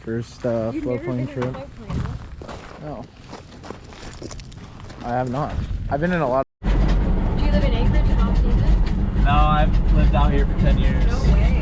first floatplane trip. No, I have not. I've been in a lot. Do you live in Anchorage in off season? No, I've lived out here for 10 years. No way.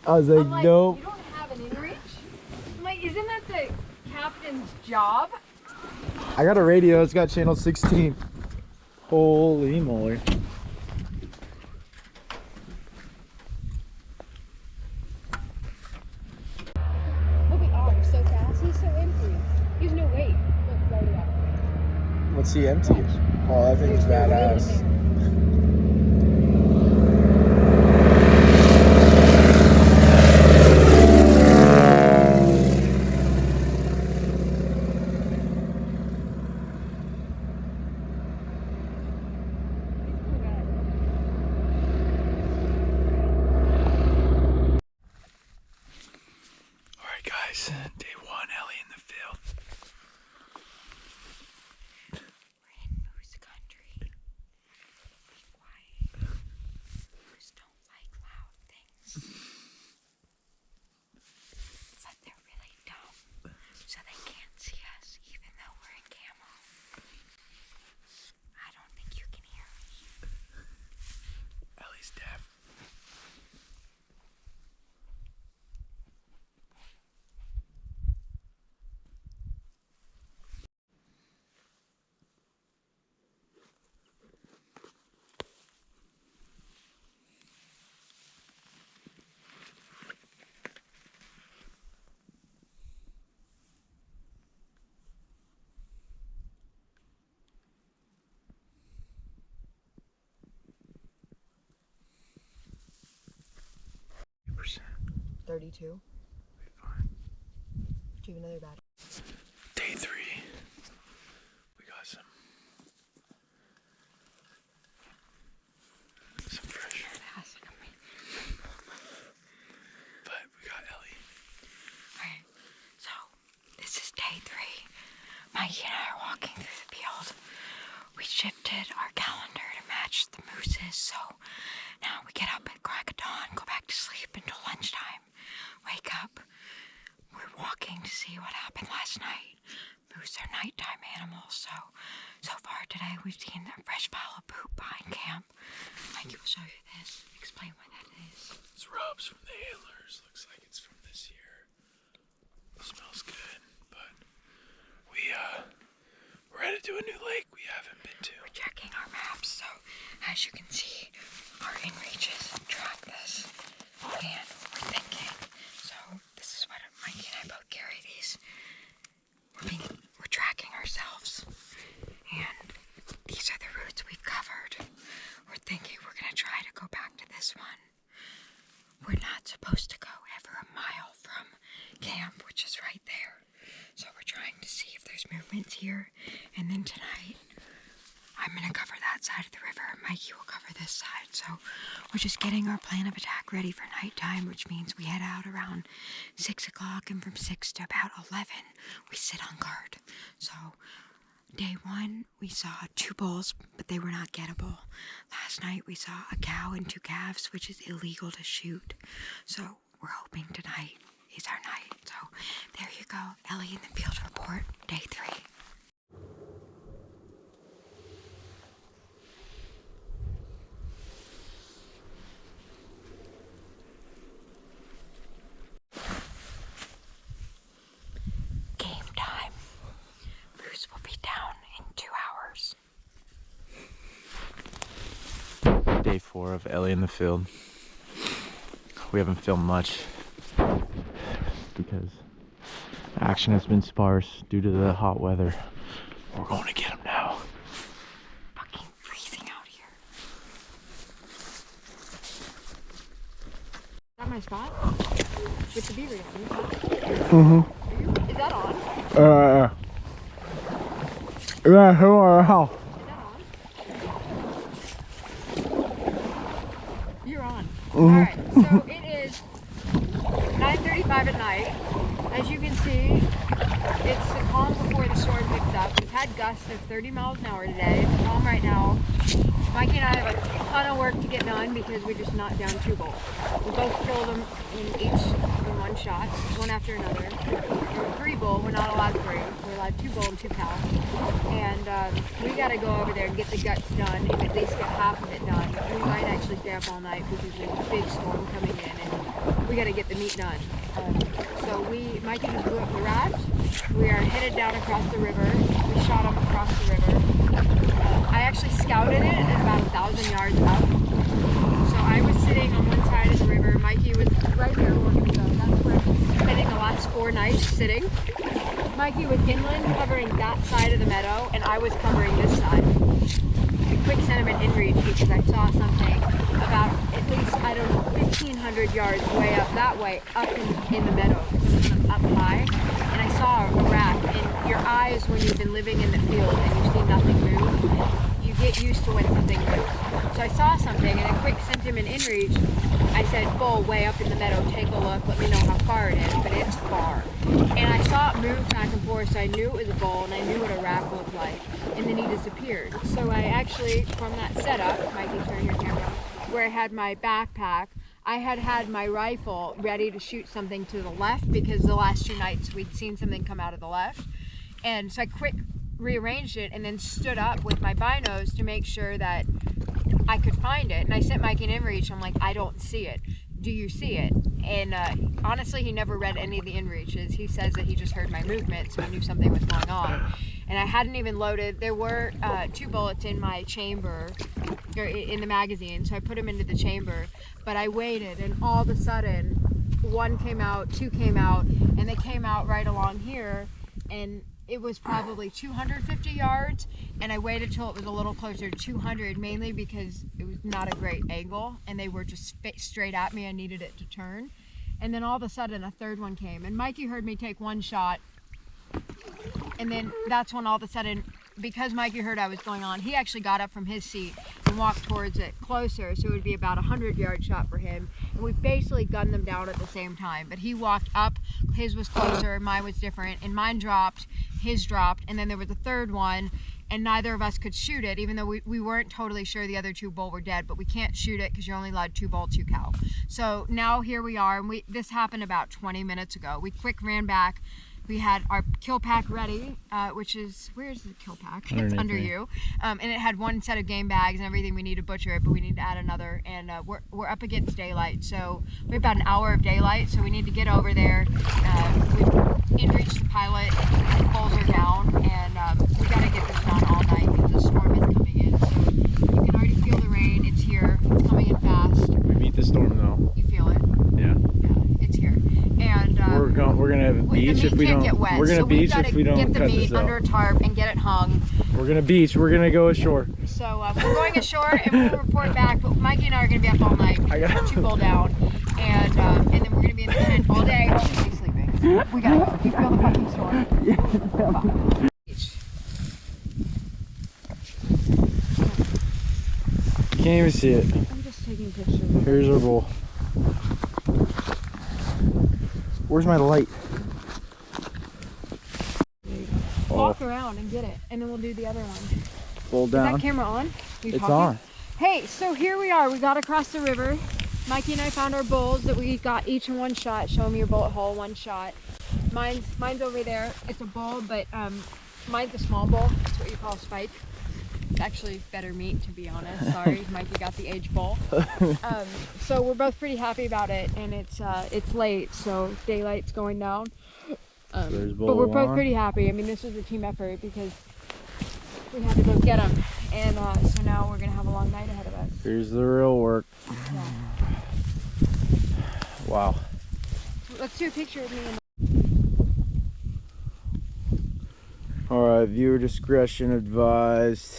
I was like, nope. You don't have an inReach? I'm like, isn't that the captain's job? I got a radio, it's got channel 16. Holy moly. Look at Otter so fast. He's so empty. He has no weight. Look, right up. What's he empty? Oh, that thing's badass. Alright guys, day 1, Ellie in the field. We're in moose country. Be quiet. Moose don't like loud things. But they're really dumb, so they can't see us even though we're in camo. I don't think you can hear me. Ellie's deaf. Percent. 32. Be fine. Do you have another battery? Day 3. We got some pressure. But we got Ellie. Alright, so this is day 3. Mikey and I are walking through the field. We shifted our calendar to match the mooses, so now we get up at crack of dawn, go back to sleep until lunchtime, wake up. We're walking to see what happened last night. Moose are nighttime animals, so far today we've seen a fresh pile of poop behind camp. Mikey will show you this. Explain what that is. It's rubs from the antlers. Looks like it's from this year. Smells good, but we're headed to a new lake we haven't been to. We're checking our maps, so as you can see, our inReaches track this, and we're thinking. So this is what Mikey and I both carry these. We're tracking ourselves, and these are the routes we've covered. We're thinking we're to go back to this one. We're not supposed to go ever a mile from camp, which is right there. So we're trying to see if there's movements here. And then tonight, I'm gonna cover that side of the river. Mikey will cover this side. So we're just getting our plan of attack ready for nighttime, which means we head out around 6 o'clock, and from 6 to about 11, we sit on guard. So day 1, we saw 2 bulls, but they were not gettable. Last night, we saw a cow and 2 calves, which is illegal to shoot. So we're hoping tonight is our night. So there you go, Ellie in the field report, day 3. Game time. Moose will be down in 2 hours. Day 4 of Ellie in the field. We haven't filmed much because action has been sparse due to the hot weather. We're going to get him now. Fucking freezing out here. Is that my spot? With the beaver down? Is that on? Yeah, how? Is that on? You're on. Alright, so it is 9:35 at night. As you can see, it's the calm before the storm picks up. We've had gusts of 30 miles an hour today. It's calm right now. Mikey and I have a ton of work to get done because we just knocked down 2 bulls. We both killed them in one shot, one after another. There were 3 bull. We're not allowed 3. We're allowed 2 bull and 2 cow. And we got to go over there and get the guts done, and at least get half of it done. We might actually stay up all night because there's a big storm coming in, and we got to get the meat done. So Mikey just blew up the rat. We are headed down across the river. We shot him across the river. I actually scouted it at about 1,000 yards up. So I was sitting on one side of the river. Mikey was right there. That's where he's spending the last 4 nights sitting. Mikey was inland covering that side of the meadow, and I was covering this side. A quick sentiment in reach because I saw something about at least, I don't know, 1,500 yards way up that way, up in the meadow, up high. And I saw a rat. And your eyes, when you've been living in the field and you see nothing move, you get used to when something moves. So I saw something, and a quick sentiment in reach, I said, bull way up in the meadow, take a look, let me know how far it is, but it's far. And I saw it move back and forth, so I knew it was a bull, and I knew what a rat looked like, and then he disappeared. So I actually, from that setup, Mikey, turn your camera, where I had my backpack, I had my rifle ready to shoot something to the left, because the last 2 nights we'd seen something come out of the left. And so I quick rearranged it and then stood up with my binos to make sure that I could find it. And I sent Mike an inReach. I'm like, I don't see it. Do you see it? And honestly, he never read any of the inReaches. He says that he just heard my movement, so he knew something was going on. And I hadn't even loaded. There were 2 bullets in my chamber, or in the magazine, so I put them into the chamber. But I waited, and all of a sudden, 1 came out, 2 came out, and they came out right along here, and it was probably 250 yards, and I waited till it was a little closer to 200, mainly because it was not a great angle, and they were just straight at me. I needed it to turn. And then all of a sudden, a 3rd one came, and Mikey heard me take 1 shot, and then that's when all of a sudden, because Mikey heard I was going on, he actually got up from his seat and walked towards it closer, so it would be about a 100-yard shot for him. And we basically gunned them down at the same time. But he walked up, his was closer, mine was different, and mine dropped, his dropped, and then there was a 3rd one, and neither of us could shoot it, even though we weren't totally sure the other 2 bull were dead, but we can't shoot it because you're only allowed 2 bull, 2 cow. So now here we are, and this happened about 20 minutes ago. We quick ran back. We had our kill pack ready, which is, where's the kill pack? It's under you. And it had 1 set of game bags and everything. We need to butcher it, but we need to add another. And we're up against daylight. So we have about an hour of daylight, so we need to get over there. We've in-reached the pilot, the poles are down, and we gotta get this done all night because the storm is coming in. So you can already feel the rain, it's here, it's coming in fast. We beat the storm though. You feel it? Yeah. Yeah, it's here. And we're gonna have a beach if we don't. Get wet, We're gonna so beach if we don't get the cut meat this out. under a tarp and get it hung. We're gonna beach. We're gonna go ashore. So we're going ashore and we'll report back. But Mikey and I are gonna be up all night. We're too bull down, and then we're gonna be in the tent all day. I'll just be sleeping. We gotta go. You feel the fucking storm? Yeah. Can't even see it. I'm just taking pictures. Here's our bowl. Where's my light? Walk around and get it, and then we'll do the other one. Fold down. Is that camera on? It's on. Hey, so here we are. We got across the river. Mikey and I found our bowls that we got each in one shot. Show me your bullet hole, one shot. Mine's over there. It's a bowl, but mine's a small bowl. That's what you call a spike. It's actually better meat, to be honest. Sorry, Mikey got the aged bowl. So we're both pretty happy about it, and it's late, so daylight's going down. But we're both pretty happy. I mean, this was a team effort because we had to go get them, and so now we're gonna have a long night ahead of us. Here's the real work. Yeah. Wow. Let's do a picture of me and Alright, viewer discretion advised.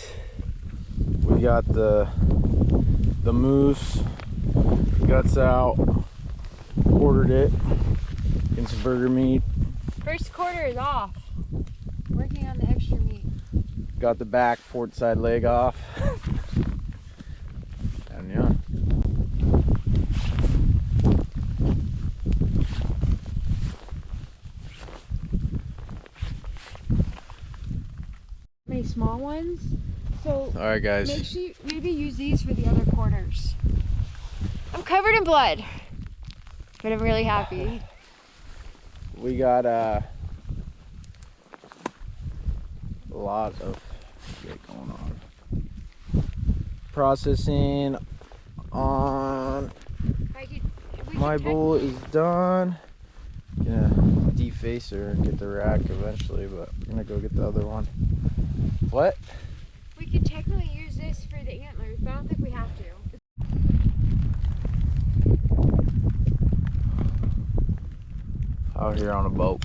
We got the moose, guts out, quartered it, getting some burger meat. first quarter is off. Working on the extra meat. Got the back port side leg off. And yeah. Many small ones. So Alright guys. make sure you maybe use these for the other quarters. I'm covered in blood, but I'm really happy. We got a lot of shit going on. Processing on my bowl is done. Gonna deface her and get the rack eventually, but we're gonna go get the other one. What? We could technically use this for the antlers, but I don't think we have to. Out here on a boat.